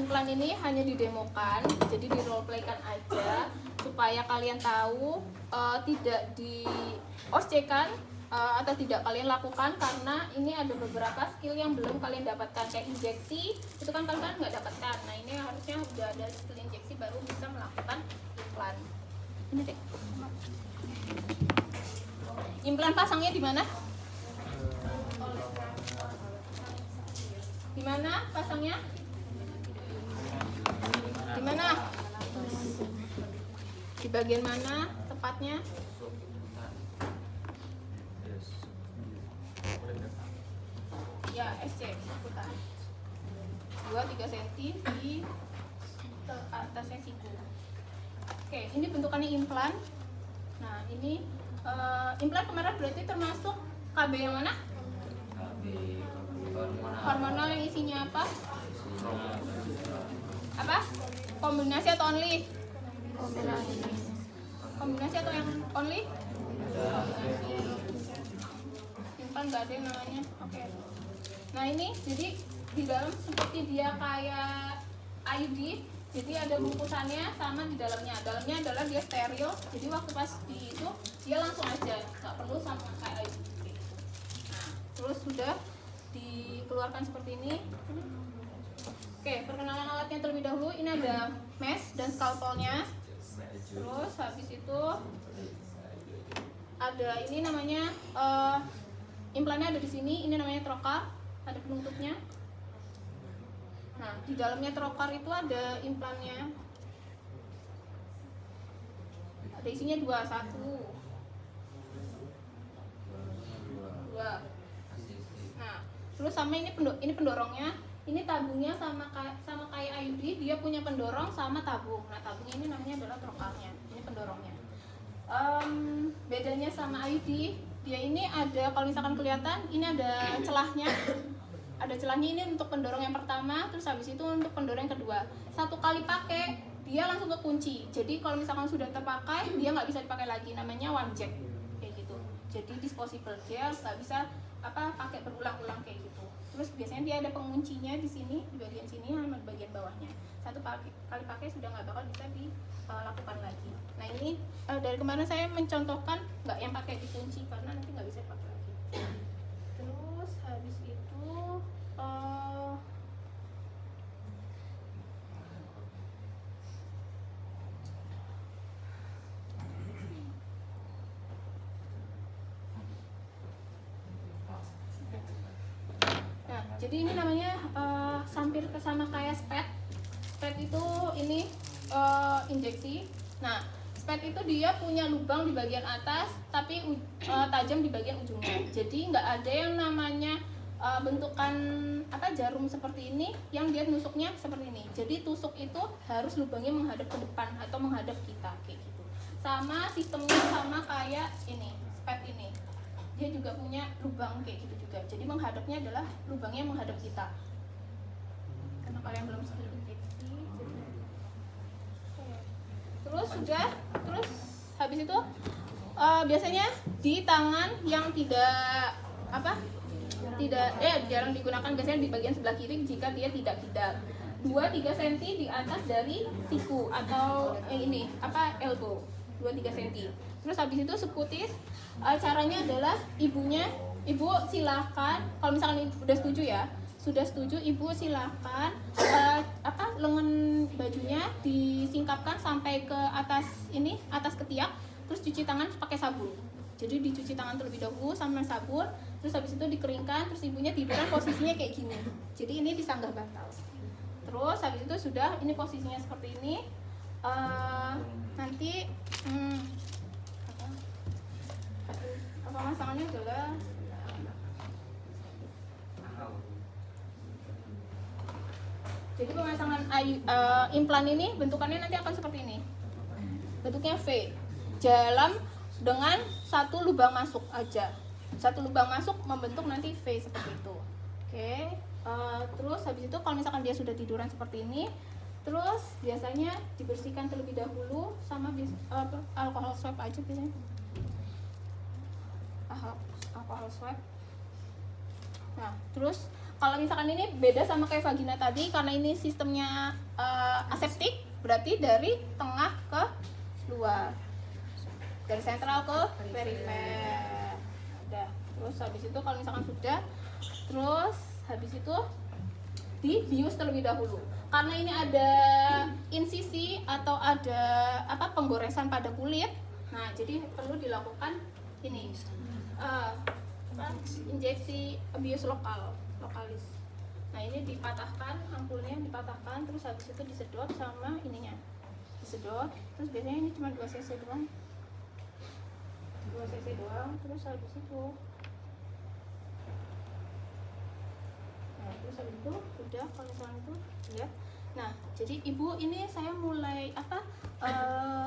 implan ini hanya didemokan, jadi di role playkan aja supaya kalian tahu, tidak di OSC-kan atau tidak kalian lakukan, karena ini ada beberapa skill yang belum kalian dapatkan, kayak injeksi itu kan kalian nggak dapatkan. Nah ini harusnya udah ada skill injeksi baru bisa melakukan implan. Ini deh. Implan pasangnya di mana? Di mana pasangnya? Di mana? Di bagian mana tepatnya? Ya, SC seputar 2-3 cm di atasnya siku. Oke, ini bentukannya implan. Nah, ini implan kemarin berarti termasuk KB yang mana? KB hormonal yang isinya apa? Apa? Kombinasi atau only? Kombinasi atau yang only? Implan nggak ada yang namanya. Oke. Nah ini jadi di dalam seperti dia kayak IUD, jadi ada bungkusannya sama di dalamnya. Dalamnya adalah dia steril, jadi waktu pas di itu dia langsung aja, nggak perlu sama kayak IUD. Nah, terus sudah dikeluarkan seperti ini. Oke, perkenalan alatnya terlebih dahulu. Ini ada mesh dan scalpelnya. Terus habis itu ada ini namanya implannya ada di sini. Ini namanya trocar, ada penutupnya. Nah, di dalamnya trocar itu ada implannya. Ada isinya 2, 1, 2. Nah, terus sama ini pendorongnya. Ini tabungnya sama kayak IUD, dia punya pendorong sama tabung. Nah, tabungnya ini namanya adalah trocarnya. Ini pendorongnya. Bedanya sama IUD, dia ini ada, kalau misalkan kelihatan, ini ada celahnya. Ada celahnya ini untuk pendorong yang pertama, terus habis itu untuk pendorong yang kedua. Satu kali pakai, dia langsung kekunci. Jadi kalau misalkan sudah terpakai, dia nggak bisa dipakai lagi. Namanya one jack, kayak gitu. Jadi disposable, dia nggak bisa pakai berulang-ulang kayak gitu. Terus biasanya dia ada penguncinya di sini, di bagian sini sama di bagian bawahnya. Satu kali pakai sudah nggak bakal bisa dilakukan lagi. Nah ini dari kemarin saya mencontohkan nggak yang pakai dikunci karena nanti nggak bisa dipakai lagi. Terus habis itu jadi ini namanya hampir sama kayak SPED. SPED itu ini injeksi. Nah, SPED itu dia punya lubang di bagian atas, tapi tajam di bagian ujungnya. Jadi nggak ada yang namanya bentukan jarum seperti ini, yang dia nusuknya seperti ini. Jadi tusuk itu harus lubangnya menghadap ke depan atau menghadap kita kayak gitu. Sama sistemnya sama kayak ini, SPED ini. Dia juga punya lubang kayak gitu juga. Jadi menghadapnya adalah lubangnya menghadap kita. Karena kalian belum skill injeksi. Terus habis itu biasanya di tangan yang tidak jarang digunakan, biasanya di bagian sebelah kiri jika dia tidak 2-3 cm di atas dari siku atau elbow 2-3 cm. Terus habis itu sekutis, caranya adalah ibu silakan, kalau misalkan sudah setuju ibu silakan lengan bajunya disingkapkan sampai ke atas ketiak, terus cuci tangan pakai sabun. Jadi dicuci tangan terlebih dahulu sama sabun, terus habis itu dikeringkan, terus ibunya tiduran posisinya kayak gini. Jadi ini disanggah bantal. Terus habis itu sudah ini posisinya seperti ini. Nanti pemasangannya adalah jadi pemasangan implan ini bentukannya nanti akan seperti ini. Bentuknya V. Dalam dengan satu lubang masuk aja. Satu lubang masuk membentuk nanti V seperti itu. Oke. Terus habis itu kalau misalkan dia sudah tiduran seperti ini, terus biasanya dibersihkan terlebih dahulu sama alkohol swab aja biasanya. Alkohol swab. Nah, terus kalau misalkan ini beda sama kayak vagina tadi, karena ini sistemnya aseptik, berarti dari tengah ke luar, dari sentral ke perifer. Udah. Terus habis itu kalau misalkan sudah, terus habis itu dibius terlebih dahulu. Karena ini ada insisi atau ada penggoresan pada kulit, nah jadi perlu dilakukan ini injeksi bius lokalis. Nah ini dipatahkan, ampulnya dipatahkan, terus habis itu disedot sama ininya, disedot. Terus biasanya ini cuma 2 cc doang, 2 cc doang. Terus habis itu terus habis itu udah, kalau misalnya itu lihat. Nah jadi ibu, ini saya mulai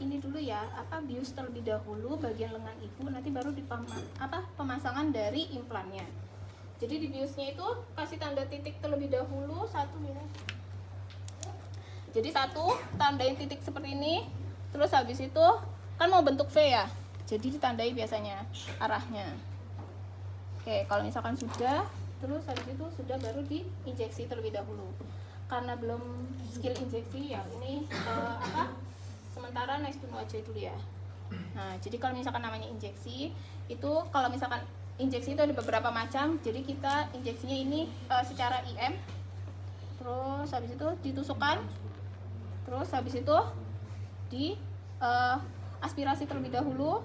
ini dulu ya, bius terlebih dahulu bagian lengan ibu, nanti baru pemasangan dari implannya. Jadi di biusnya itu kasih tanda titik terlebih dahulu, satu ya. Jadi satu tandain titik seperti ini, terus habis itu kan mau bentuk V ya, jadi ditandai biasanya arahnya. Oke, kalau misalkan sudah, terus habis itu sudah baru diinjeksi terlebih dahulu. Karena belum skill injeksi ya, ini sementara nice to know aja dulu ya. Nah jadi kalau misalkan namanya injeksi itu, kalau misalkan injeksi itu ada beberapa macam. Jadi kita injeksinya ini secara IM, terus habis itu ditusukkan, terus habis itu di aspirasi terlebih dahulu.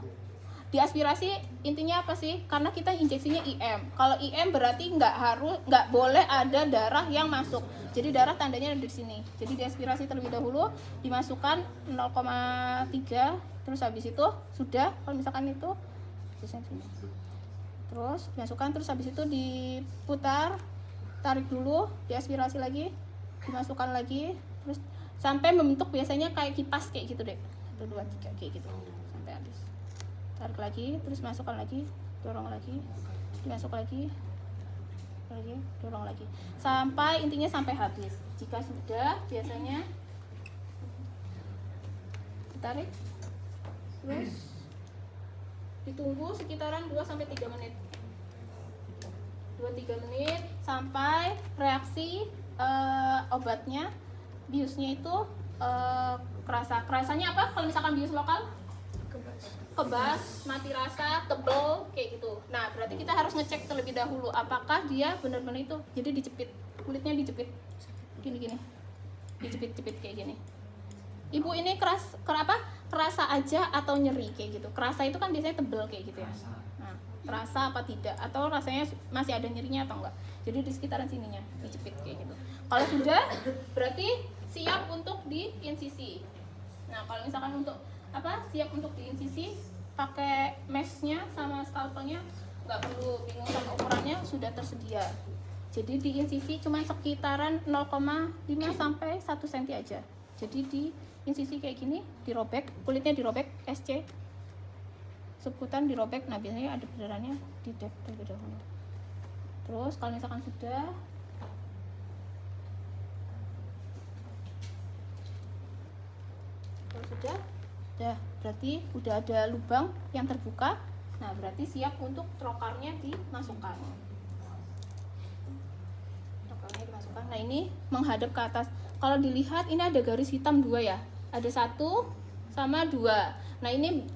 Di aspirasi intinya apa sih? Karena kita injeksinya IM. Kalau IM berarti nggak boleh ada darah yang masuk. Jadi darah tandanya ada di sini. Jadi diaspirasi terlebih dahulu, dimasukkan 0,3, terus habis itu sudah, kalau misalkan itu terus dimasukkan, terus habis itu diputar, tarik dulu, diaspirasi lagi, dimasukkan lagi, terus sampai membentuk biasanya kayak kipas kayak gitu deh, 1, 2, 3 kayak gitu sampai habis. Tarik lagi, terus masukkan lagi, dorong lagi, dimasuk lagi, dorong lagi, sampai intinya sampai habis. Jika sudah, biasanya ditarik, terus ditunggu sekitaran 2-3 menit, 2-3 menit sampai reaksi obatnya, biusnya itu kerasanya apa? Kalau misalkan bius lokal kebas, mati rasa, tebel kayak gitu. Nah berarti kita harus ngecek terlebih dahulu apakah dia benar-benar itu. Jadi dijepit, kulitnya dijepit gini, dijepit kayak gini. Ibu ini kerasa aja atau nyeri kayak gitu. Kerasa itu kan biasanya tebel kayak gitu ya. Nah, kerasa apa tidak, atau rasanya masih ada nyerinya atau enggak. Jadi di sekitaran sininya dijepit kayak gitu. Kalau sudah, berarti siap untuk diinsisi. Nah kalau misalkan untuk siap untuk diinsisi, pakai meshnya sama scalpelnya, nggak perlu bingung sama ukurannya, sudah tersedia. Jadi diinsisi cuma sekitaran 0,5 sampai 1 cm aja. Jadi diinsisi kayak gini, dirobek, kulitnya dirobek, SC sebutan dirobek. Nah biasanya ada berdarahnya, di dep terlebih dahulu. Terus kalau misalkan sudah, berarti udah ada lubang yang terbuka. Nah berarti siap untuk trokarnya dimasukkan. Nah ini menghadap ke atas. Kalau dilihat ini ada garis hitam 2 ya, ada 1 sama 2. Nah ini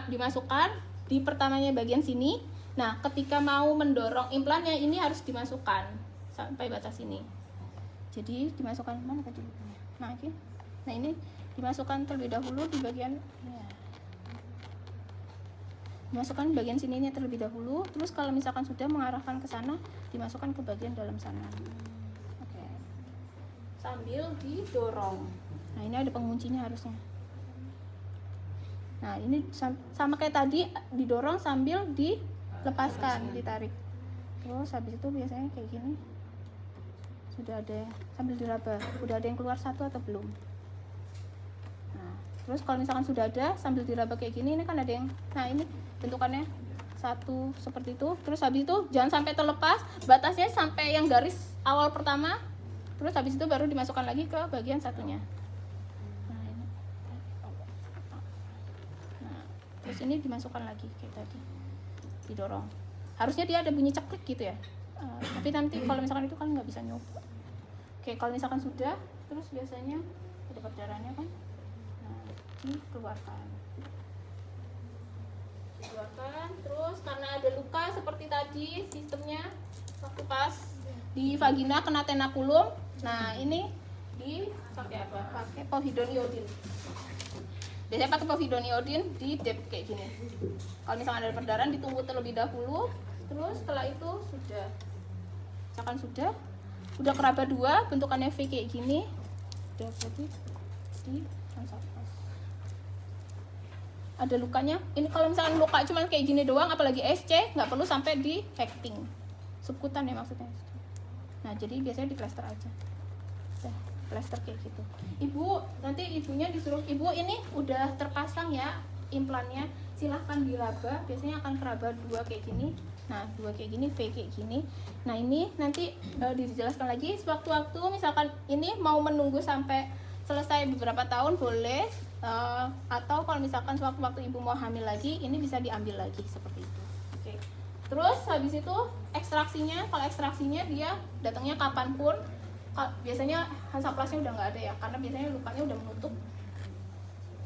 dimasukkan di pertamanya bagian sini. Nah ketika mau mendorong implannya ini harus dimasukkan sampai batas ini. Jadi dimasukkan mana tadi? Nah ini dimasukkan terlebih dahulu di bagian ya. Dimasukkan bagian sininya terlebih dahulu. Terus kalau misalkan sudah mengarahkan ke sana, dimasukkan ke bagian dalam sana. Oke. Sambil didorong. Nah ini ada penguncinya harusnya. Nah ini sama kayak tadi, didorong sambil dilepaskan, ditarik. Terus habis itu biasanya kayak gini, sudah ada sambil diraba, udah ada yang keluar 1 atau belum. Terus kalau misalkan sudah ada sambil diraba kayak gini, ini kan ada yang, nah ini bentukannya 1 seperti itu. Terus habis itu jangan sampai terlepas, batasnya sampai yang garis awal pertama. Terus habis itu baru dimasukkan lagi ke bagian satunya. Nah, terus ini dimasukkan lagi kayak tadi, didorong. Harusnya dia ada bunyi ceklik gitu ya. Tapi nanti kalau misalkan itu kan nggak bisa nyoba. Oke, kalau misalkan sudah, terus biasanya ada perdarahannya kan, nah dikeluarkan. Terus karena ada luka seperti tadi sistemnya waktu pas di vagina kena tenakulum, nah ini dipakai apa? Pakai povidone iodine. Biasanya pakai povidone iodine di dep kayak gini. Kalau misalnya ada perdarahan ditunggu terlebih dahulu, terus setelah itu sudah, misalkan sudah keraba 2, bentukannya V kayak gini, udah jadi di Hansaplast. Ada lukanya. Ini kalau misalkan luka cuma kayak gini doang, apalagi SC, nggak perlu sampai di acting. Subkutan ya maksudnya. Nah, jadi biasanya di plester aja. Nah, plester kayak gitu. Ibu, nanti ibunya disuruh, ibu ini udah terpasang ya implannya. Silahkan diraba, biasanya akan keraba 2 kayak gini. Nah, 2 kayak gini, V kayak gini. Nah, ini nanti dijelaskan lagi sewaktu-waktu, misalkan ini mau menunggu sampai selesai beberapa tahun boleh, atau kalau misalkan sewaktu-waktu ibu mau hamil lagi, ini bisa diambil lagi seperti itu. Oke. Terus habis itu ekstraksinya, kalau ekstraksinya dia datangnya kapanpun. Biasanya Hansaplastnya udah nggak ada ya, karena biasanya lukanya udah menutup.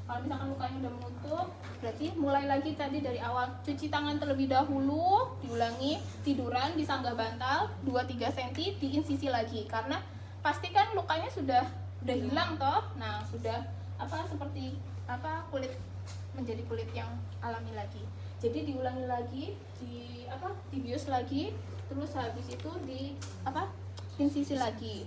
Kalau misalkan lukanya udah menutup, berarti mulai lagi tadi dari awal, cuci tangan terlebih dahulu, diulangi, tiduran di sanggah bantal 2-3 cm, diinsisi lagi, karena pastikan lukanya sudah hilang toh. Nah, sudah seperti kulit menjadi kulit yang alami lagi. Jadi diulangi lagi, dibius lagi, terus habis itu insisi lagi.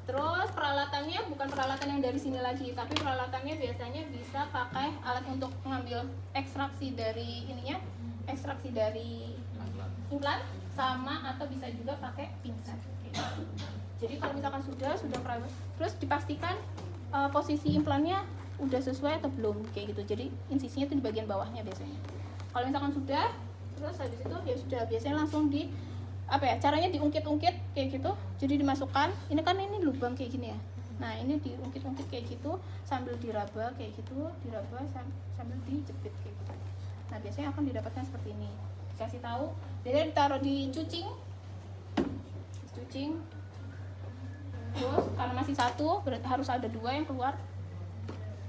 Terus peralatannya bukan peralatan yang dari sini lagi, tapi peralatannya biasanya bisa pakai alat untuk mengambil ekstraksi dari ekstraksi dari implan, sama atau bisa juga pakai pinset. Jadi kalau misalkan sudah keraba, terus dipastikan posisi implannya udah sesuai atau belum kayak gitu. Jadi insisinya itu di bagian bawahnya biasanya. Kalau misalkan sudah, terus habis itu ya sudah, biasanya langsung di caranya diungkit-ungkit kayak gitu. Jadi dimasukkan, ini kan ini lubang kayak gini ya. Nah, ini diungkit-ungkit kayak gitu sambil diraba kayak gitu, diraba sambil dijepit kayak gitu. Nah, biasanya akan didapatkan seperti ini. Dikasih tahu, biasanya ditaruh di cucing. Terus karena masih 1, berarti harus ada 2 yang keluar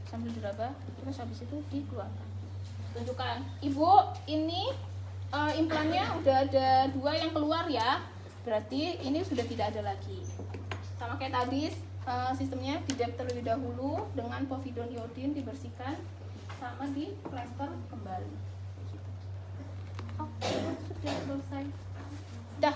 sambil diraba, terus habis itu dikeluarkan. Tunjukkan, ibu, ini implannya udah ada 2 yang keluar ya, berarti ini sudah tidak ada lagi. Sama kayak tadi, sistemnya didep terlebih dahulu dengan povidone iodine, dibersihkan, sama di plester kembali. Oke, sudah selesai. Dah.